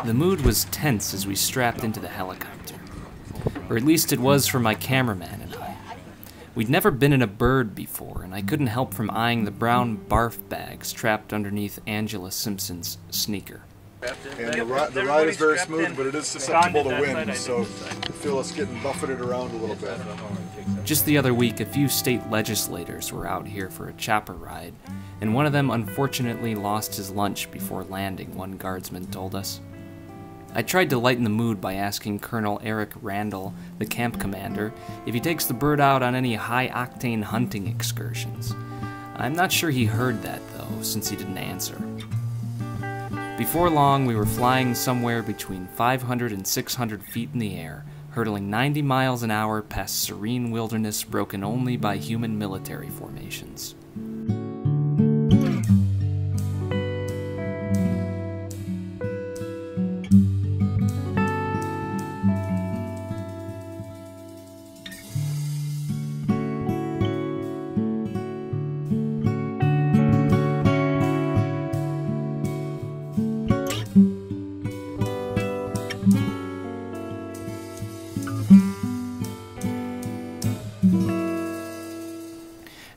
The mood was tense as we strapped into the helicopter. Or at least it was for my cameraman and I. We'd never been in a bird before, and I couldn't help from eyeing the brown barf bags trapped underneath Angela Simpson's sneaker. And the ride is very smooth, but it is susceptible to wind, so you feel us getting buffeted around a little bit. Just the other week, a few state legislators were out here for a chopper ride, and one of them unfortunately lost his lunch before landing, one guardsman told us. I tried to lighten the mood by asking Colonel Eric Randall, the camp commander, if he takes the bird out on any high-octane hunting excursions. I'm not sure he heard that, though, since he didn't answer. Before long, we were flying somewhere between 500 and 600 feet in the air, hurtling 90 miles an hour past serene wilderness broken only by human military formations.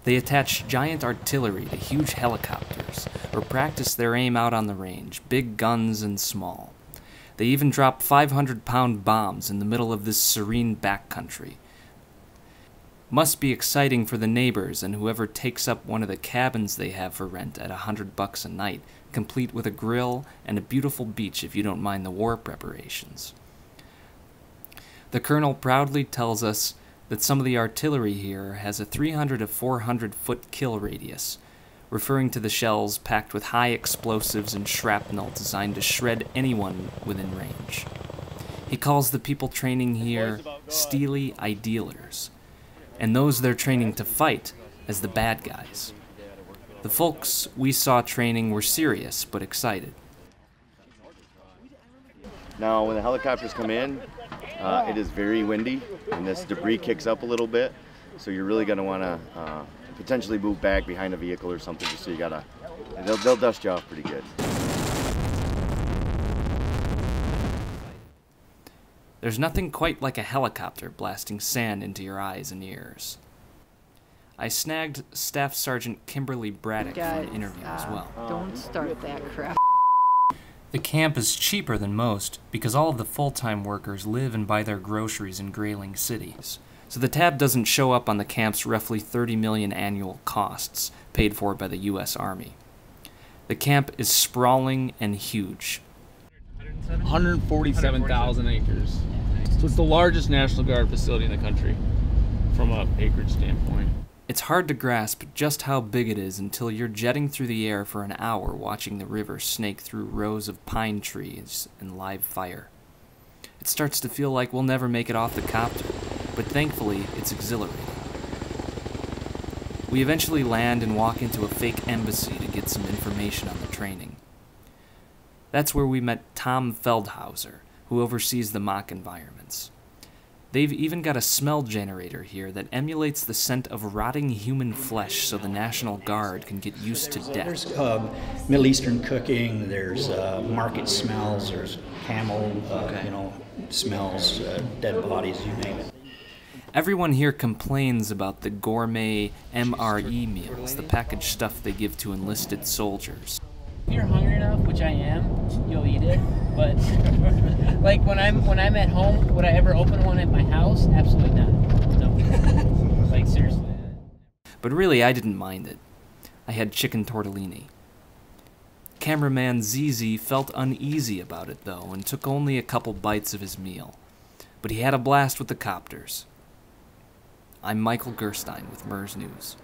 They attach giant artillery to huge helicopters, or practice their aim out on the range, big guns and small. They even drop 500-pound bombs in the middle of this serene backcountry. Must be exciting for the neighbors and whoever takes up one of the cabins they have for rent at $100 a night, complete with a grill and a beautiful beach if you don't mind the war preparations. The colonel proudly tells us that some of the artillery here has a 300 to 400 foot kill radius, referring to the shells packed with high explosives and shrapnel designed to shred anyone within range. He calls the people training here steely idealers, and those they're training to fight as the bad guys. The folks we saw training were serious but excited. Now, when the helicopters come in, it is very windy, and this debris kicks up a little bit, so you're really going to want to potentially move back behind a vehicle or something, so you gotta, they'll dust you off pretty good. There's nothing quite like a helicopter blasting sand into your eyes and ears. I snagged Staff Sergeant Kimberly Braddock for an interview as well. Don't start that crap. The camp is cheaper than most because all of the full-time workers live and buy their groceries in Grayling cities. So the tab doesn't show up on the camp's roughly $30 million annual costs, paid for by the U.S. Army. The camp is sprawling and huge. 147,000 acres. So it's the largest National Guard facility in the country from an acreage standpoint. It's hard to grasp just how big it is until you're jetting through the air for an hour watching the river snake through rows of pine trees and live fire. It starts to feel like we'll never make it off the copter, but thankfully it's exhilarating. We eventually land and walk into a fake embassy to get some information on the training. That's where we met Tom Feldhauser, who oversees the mock environments. They've even got a smell generator here that emulates the scent of rotting human flesh so the National Guard can get used to death. There's Middle Eastern cooking, there's market smells, there's camel, smells, dead bodies, you name it. Everyone here complains about the gourmet MRE meals, the packaged stuff they give to enlisted soldiers. If you're hungry enough, which I am, you'll eat it. But like when I'm at home, would I ever open one at my house? Absolutely not. No. Like seriously. But really, I didn't mind it. I had chicken tortellini. Cameraman ZZ felt uneasy about it though, and took only a couple bites of his meal. But he had a blast with the copters. I'm Michael Gerstein with MIRS News.